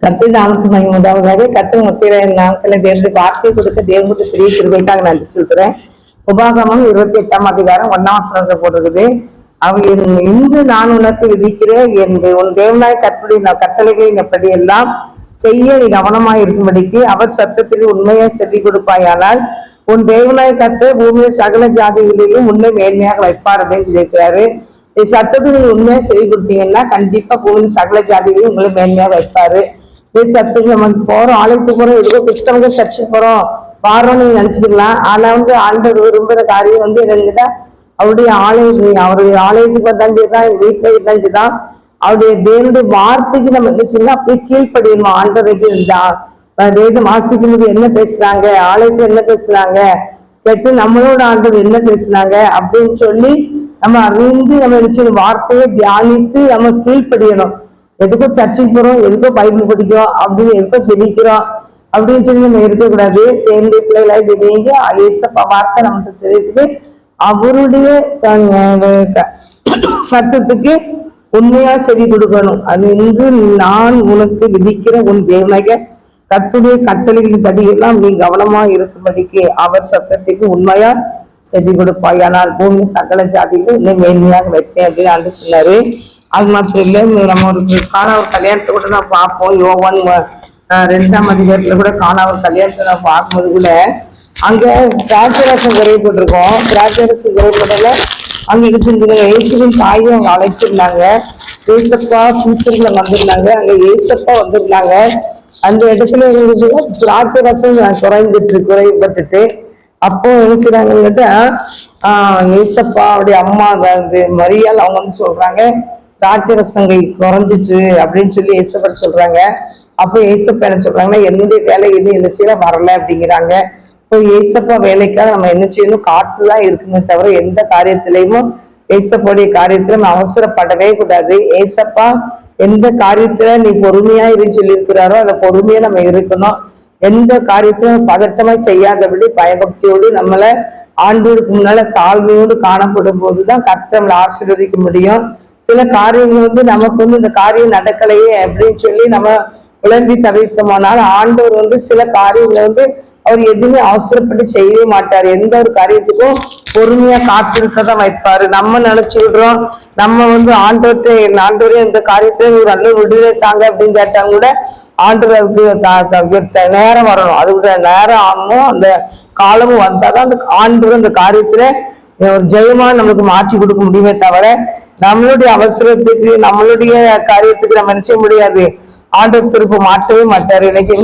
கர்த்தர் நாமத்து மகிமையுண்டாவதாக. கர்த்தர் முத்திரை நாட்களை தேவனுடைய வார்த்தை கொடுக்க தேவனுடைய பெரிய கிருபைக்காக நன்றி சொல்கிறேன். உபாகமம் 28ஆம் அதிகாரம் 1ஆம் வசனத்தை போட்டிருக்குது. அவர் இன்று நான் உனக்கு விதிக்கிற உன் தேவனாய் கர்த்தருடைய கட்டளைகளின் எப்படி எல்லாம் செய்ய நீ கவனமாய் இருக்கும்படிக்கு அவர் சத்தத்தில் உண்மையை செவி கொடுப்பாயானால் உன் தேவனாய் கர்த்தர் பூமியை சகல ஜாதிகளிலும் உன்னை மேன்மையாக வைப்பார் அப்படின்னு சொல்லியிருக்கிறாரு. சத்தத்தை நீங்க உண்மையா செவி கொடுத்தீங்கன்னா கண்டிப்பா பூமியின் சகல ஜாதிகளையும் உங்களை மேன்மையா வைப்பாரு. சத்துக்கு நம்ம போறோம், ஆலயத்துக்கு போறோம், எதுக்கோ கிறிஸ்தவங்க சர்ச்சுக்கு போறோம் வாரோம் நீங்க நினைச்சுக்கலாம். ஆனா ஆண்டவர் விரும்புற காரியம் என்னன்னுட்டா அவருடைய ஆலயத்துக்கு வந்தாஞ்சுதான், வீட்டுல இருந்தாஞ்சுதான் அவருடைய தேவனுடைய வார்த்தைக்கு நம்ம நினைச்சோம்னா அப்படியே கீழ்ப்படியணும். ஆண்டவருக்கு வேதம் வாசிக்கும் போது என்ன பேசுறாங்க, ஆலயத்துல என்ன பேசுறாங்க கேட்டு நம்மளோட ஆண்டவர் என்ன பேசுனாங்க அப்படின்னு சொல்லி நம்ம அறிந்து நம்ம நினைச்சோம் வார்த்தையை தியானித்து நம்ம கீழ்ப்படியணும். எதுக்கோ சர்ச்சுக்கு போறோம், எதுக்கோ பைபிள் படிக்கிறோம் அப்படின்னு எதுக்கோ ஜெபிக்கிறோம் அப்படின்னு சொல்லி நம்ம இருக்கக்கூடாது. தேவனுடைய பிள்ளைகளாக நீங்க ஏசப்பா வார்த்தை நம்மகிட்ட தெரிவிக்குது. அவருடைய சத்தத்துக்கு உண்மையா செவி கொடுக்கணும். அது என்று நான் உனக்கு விதிக்கிற உன் தேவனாக கர்த்தருடைய கட்டளைகளின் படியெல்லாம் நீ கவனமா இருக்கும்படிக்கு அவர் சத்தத்துக்கு உண்மையா செவி கொடுப்பாயானால் பூமி சகல ஜாதிகள் உன்னை மேன்மையாக வைப்பேன் அப்படின்னு ஆண்டு சொன்னாரு. அது மாத்திரம் இல்லை, நம்ம ஒரு காணாவூர் கல்யாணத்தை கூட நான் பார்ப்போம். யோவான் 2ஆம் அதிகாரத்துல கூட காணாவூர் கல்யாணத்தை நான் பார்க்கும்போது கூட அங்க திராட்சரசம் குறைப்பட்டிருக்கோம். திராட்சரசம் குறைப்படல அங்க இடிச்சிருந்தாங்க. இயேசுவின் தாயை அவங்க அழைச்சிருந்தாங்க. ஏசப்பா சீசர்ல வந்திருந்தாங்க. அங்க ஏசப்பா வந்திருந்தாங்க. அந்த இடத்துல இருந்துச்சுன்னா திராட்சரசம் குறைபட்டுட்டு அப்போ நினைச்சுறாங்கன்னுட்டு ஏசப்பா அவருடைய அம்மா மரியாள் அவங்க சொல்றாங்க திராட்சரசங்கை குறைஞ்சிட்டு அப்படின்னு சொல்லி ஏசப்பர் சொல்றாங்க. அப்போ ஏசப்பா என்ன சொல்றாங்கன்னா என்னுடைய வேலை இது என்ன செய்யல வரல அப்படிங்கிறாங்க. இப்போ ஏசப்பா வேலைக்காக நம்ம என்ன செய்யணும், காட்டுதான் இருக்குமே தவிர எந்த காரியத்திலையும் ஏசப்பாவுடைய காரியத்துல நம்ம அவசரப்படவே கூடாது. ஏசப்பா எந்த காரியத்துல நீ பொறுமையா இருந்து சொல்லியிருக்கிறாரோ அதுல பொறுமையா நம்ம இருக்கணும். எந்த காரியத்தையும் பதட்டமா செய்யாதபடி பயபக்தியோடு நம்மள ஆண்டோருக்கு முன்னால தாழ்மையோடு காணப்படும் போதுதான் கர்த்தர் நம்மளை ஆசீர்வதிக்க முடியும். சில காரியங்கள் நமக்கு இந்த காரியம் நடக்கலையே அப்படின்னு சொல்லி நம்ம குழம்பி தவிர்த்தோமானால் ஆண்டவர் சில காரியங்களை அவர் எதுவுமே அவசரப்பட்டு செய்யவே மாட்டார். எந்த ஒரு காரியத்துக்கும் பொறுமையா காத்திருக்கதான் வைப்பாரு. நம்ம நினைச்சு விடுறோம் நம்ம ஆண்டவரே இந்த காரியத்துல ஒரு நல்ல விடுதலை தாங்க அப்படின்னு கேட்டாங்க கூட ஆண்டவருக்கு நேரம் வரணும். அதுக்கு நேரம் ஆகணும். அந்த காலமும் வந்தாதான் அந்த ஆண்டவர் அந்த காரியத்துல ஒரு ஜெயமா நமக்கு மாற்றி கொடுக்க முடியுமே தவிர நம்மளுடைய அவசரத்துக்கு நம்மளுடைய காரியத்துக்கு நம்ம நினைச்ச முடியாது. ஆண்டவர் திருப்ப மாட்டவே மாட்டாரு. இன்னைக்கு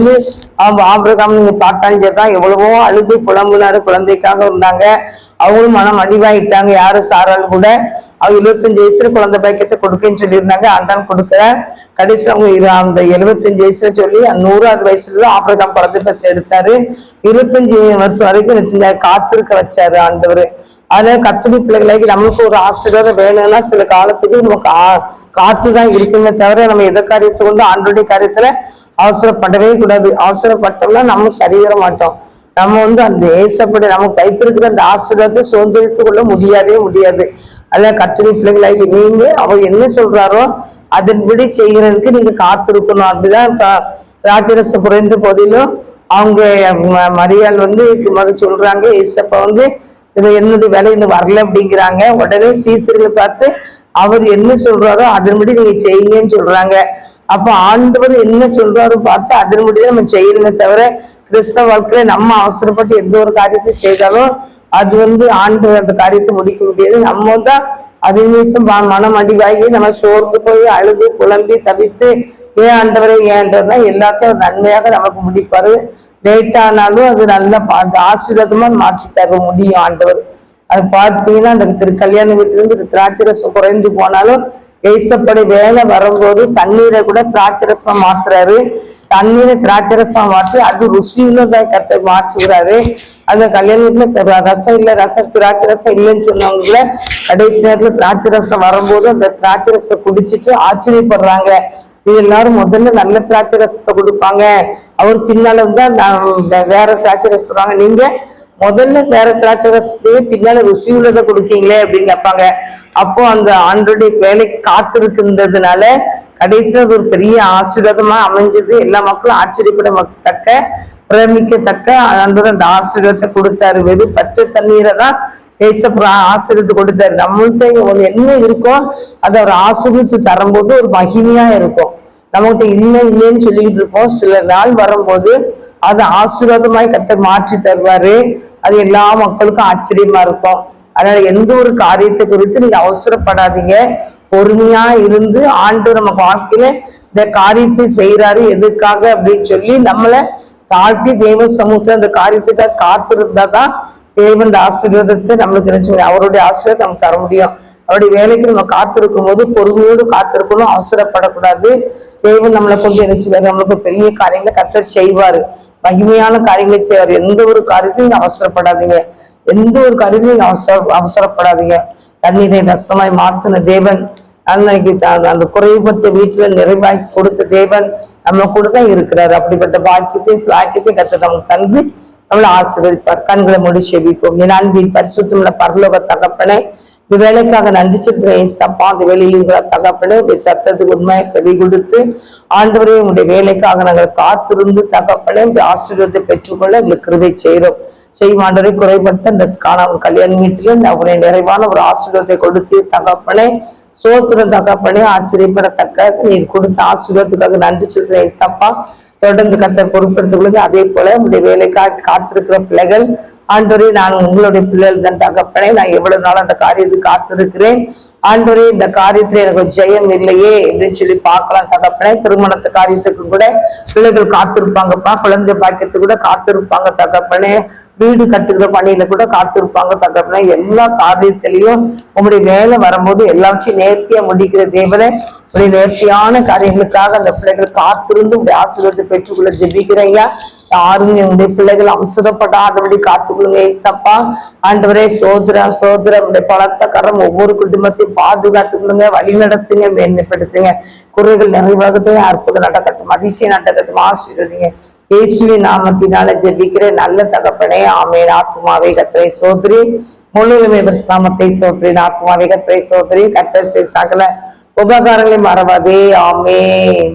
ஆபிரகாம் நீங்க பார்த்தாதான் எவ்வளவோ அழுது புலம்புனாரு, குழந்தைக்காக இருந்தாங்க. அவங்களும் மனம் அடிவாயிட்டாங்க. யாரு சாரால் கூட அவங்க 25 வயசுல குழந்தை பாக்கியத்தை கொடுக்கன்னு சொல்லியிருந்தாங்க. ஆண்டான் கொடுக்கற கடைசி அவங்க அந்த 75 வயசுல சொல்லி 100வது வயசுலதான் ஆபிரகாம் குழந்தை பத்தி எடுத்தாரு. 25 வருஷம் வரைக்கும் வச்சிருந்தாரு, காத்திருக்க வச்சாரு ஆண்டவர். அதனால கர்த்தருடைய பிள்ளைகளாகி நமக்கு ஒரு ஆசீர்வாதம் வேணும்னா சில காலத்துக்கு நமக்கு காத்துதான் இருக்குமே தவிர நம்ம எதை காரியத்தை கொண்டு ஆண்டோடைய காரியத்துல அவசரப்படவே கூடாது. அவசரப்பட்டோம்னா நம்ம சரிவர மாட்டோம். நம்ம அந்த ஏசப்படி நமக்கு வைத்திருக்கிற அந்த ஆசீர்வாதத்தை சுதந்திரித்துக் கொள்ள முடியாது. அதான் கர்த்தருடைய பிள்ளைகளாகி நீங்க அவர் என்ன சொல்றாரோ அதன்படி செய்யறதுக்கு நீங்க காத்திருக்கணும். அப்படிதான் திராட்சரசம் குறைந்த போதிலும் அவங்க மரியாள் சொல்றாங்க ஏசப்பா என்னுடைய வேலை இன்னும் வரல அப்படிங்கிறாங்க. உடனே சீசர்களை பார்த்து அவர் என்ன சொல்றாரோ அதன்படி நீங்க செய்யுங்கன்னு சொல்றாங்க. அப்ப ஆண்டவர் என்ன சொல்றாரோ பார்த்து அதன்படிதான் நம்ம செய்யணுமே தவிர கிறிஸ்தவ வாழ்க்கையில நம்ம அவசரப்பட்டு எந்த ஒரு காரியத்தை செய்தாலும் அது ஆண்டவர் அந்த காரியத்தை முடிக்க முடியாது. நம்ம தான் அது நிமித்தம் மனம் அடிவாகி நம்ம சோர்ந்து போய் அழுது புலம்பி தவித்து ஏன் ஆண்டவரை ஏன்றதுதான் எல்லாத்தையும் நன்மையாக நமக்கு முடிப்பாரு. லேட் ஆனாலும் அது நல்ல ஆசீர்வாதமா மாற்றி தர முடியும் ஆண்டவர். அது பார்த்தீங்கன்னா அந்த கல்யாண வீட்டுல இருந்து திராட்சரசம் குறைந்து போனாலும் ஏசப்படி வேலை வரும்போது தண்ணீரை கூட திராட்சரசம் மாத்துறாரு. தண்ணீரை திராட்சரசம் மாற்றி அது ருசியுள்ளதான் கத்தை மாற்றுகிறாரு. அந்த கல்யாண வீட்டுல ரசம் இல்லை, திராட்சரசம் இல்லைன்னு சொன்னவங்கள கடைசி நேரத்துல திராட்சரசம் வரும்போது அந்த திராட்சரசம் குடிச்சிட்டு ஆச்சரியப்படுறாங்க. இது எல்லாரும் முதல்ல நல்ல திராட்சரசத்தை கொடுப்பாங்க, அவர் பின்னால வேற திராட்சரசம் சொல்றாங்க. நீங்க முதல்ல வேற திராட்சரசத்தையே பின்னால ருசி உள்ளதை கொடுக்கீங்களே அப்படின்னு கேட்பாங்க. அப்போ அந்த ஆண்டோடைய வேலைக்கு காத்திருக்கின்றதுனால கடைசியில அது ஒரு பெரிய ஆசீர்வாதமா அமைஞ்சது. எல்லா மக்களும் ஆச்சரியப்படத்தக்க பிரமிக்கத்தக்க அந்த ஆசீர்வாதத்தை கொடுத்தாரு. வெறும் பச்சை தண்ணீரை தான் ஏசப்பா ஆசீர்வாதத்தை கொடுத்தாரு. நம்மள்கிட்ட ஒரு என்ன இருக்கோ அதை அவர் ஆசீர்வதித்து தரும்போது ஒரு மகிமையா இருக்கும். நம்மகிட்ட இல்லைன்னு சொல்லிட்டு இருப்போம். சில நாள் வரும்போது அது ஆசீர்வாதமாய் கர்த்தர் மாற்றி தருவாரு. அது எல்லா மக்களுக்கும் ஆச்சரியமா இருக்கும். அதனால எந்த ஒரு காரியத்தை குறித்து நீங்க அவசரப்படாதீங்க. பொறுமையா இருந்து ஆண்டவர் நம்ம வாழ்க்கையில இந்த காரியத்தை செய்யறாரு எதுக்காக அப்படின்னு சொல்லி நம்மளை தாழ்த்தி தேவ சமூகத்துல அந்த காரியத்துக்காக காத்திருந்தாதான் தேவன் இந்த ஆசீர்வாதத்தை நம்மளுக்கு நினைச்சு அவருடைய ஆசீர்வாதம் நமக்கு தர முடியும். அவருடைய வேலைக்கு நம்ம காத்திருக்கும் போது பொறுமையோடு காத்திருக்கணும், அவசரப்படக்கூடாது. தேவன் நம்மளை கொண்டு நினைச்சுவாரு. நம்மளுக்கு பெரிய காரியங்களை கர்த்தர் செய்வாரு, மகிமையான காரியங்களை செய்வாரு. எந்த ஒரு காரியத்தையும் நீங்க அவசரப்படாதீங்க. எந்த ஒரு காரியத்தையும் நீங்க அவசரப்படாதீங்க. தண்ணீரை ரசமாய் மாத்தின தேவன், அன்னைக்கு அந்த குறைபட்ட வீட்டுல நிறைவாக்கி கொடுத்த தேவன் நம்ம கூட தான் இருக்கிறாரு. அப்படிப்பட்ட பாக்கியத்தை சாக்கியத்தை கர்த்தர் நமக்கு தந்து நம்மளை ஆசீர்வதிப்பார். கண்களை மூடி செபிப்போம். என் அன்பின் பரிசுத்தமுள்ள பரலோக தகப்பனே, இந்த வேலைக்காக நன்றி செலுத்துறேன் ஏசப்பா. அந்த வேலையில் தகப்பனே உடைய சத்தத்துக்கு உண்மையை செவி கொடுத்து ஆண்டவரே உங்களுடைய வேலைக்காக நாங்கள் காத்திருந்து தகப்பனே உடைய ஆசீர்வாதத்தை பெற்றுக்கொள்ள எங்களுக்கு கிருபை செய்கிறோம். செய்வாண்டவரை குறைபட்ட இந்த காணாமல் கல்யாண வீட்டில் அவருடைய நிறைவான ஒரு ஆசீர்வாதத்தை கொடுத்து தகப்பனே சோத்திர தகப்பனே ஆச்சரியப்படத்தக்க நீர் கொடுத்த ஆசீர்வாதத்துக்காக நன்றி செலுத்துறேன் ஏசப்பா. தொடர்ந்து கர்த்தர் பொறுப்படுத்திக் அதே போல உங்களுடைய வேலைக்காக காத்திருக்கிற பிள்ளைகள் ஆண்டவரே, நான் உங்களுடைய பிள்ளைகள் தான் தகப்பனே. நான் எவ்வளவு நாள் அந்த காரியத்துக்கு காத்திருக்கிறேன் ஆண்டவரே. இந்த காரியத்துல எனக்கு ஜெயம் இல்லையே அப்படின்னு சொல்லி பார்க்கலாம் தகப்பனே. திருமணத்து காரியத்துக்கு கூட பிள்ளைகள் காத்திருப்பாங்கப்பா. குழந்தை பாக்கியத்துக்கு கூட காத்திருப்பாங்க தகப்பனே. வீடு கட்டுகிற பணியில கூட காத்திருப்பாங்க தகப்பனே. எல்லா காரியத்திலையும் உங்களுடைய வேலை வரும்போது எல்லாவற்றையும் நேர்த்தியா முடிக்கிற தேவனே, உடைய நேர்த்தியான காரியங்களுக்காக அந்த பிள்ளைகள் காத்திருந்து உடைய ஆசீர்வாதத்தை பெற்றுக்கொள்ள ஜெபிக்கிறேன். யாரும் உடைய பிள்ளைகள் அவசரப்படாதபடி காத்துக்கொள்ளுங்க ஏசப்பா. ஆண்டவரே சோதரம் உடைய பலத்த கரம் ஒவ்வொரு குடும்பத்தையும் பாதுகாத்துக்கொள்ளுங்க, வழி நடத்துங்க, மேன்மைப்படுத்துங்க. குறைகள் நிறைவாகட்டும், அற்புதம் நடக்கட்டும், அதிசயம் நடக்கட்டும், ஆசீர்வதிங்க. இயேசுவின் நாமத்தினால ஜெபிக்கிறேன் நல்ல தகப்பனே, ஆமென். ஆத்துமாவே கர்த்தரை சோதரி, முழுவதுமே நாமத்தை சோதரி, ஆத்துமாவே கர்த்தரை சோதரி. கர்த்தர் சகல உபகாரங்களை மறவாதே. ஆமென்.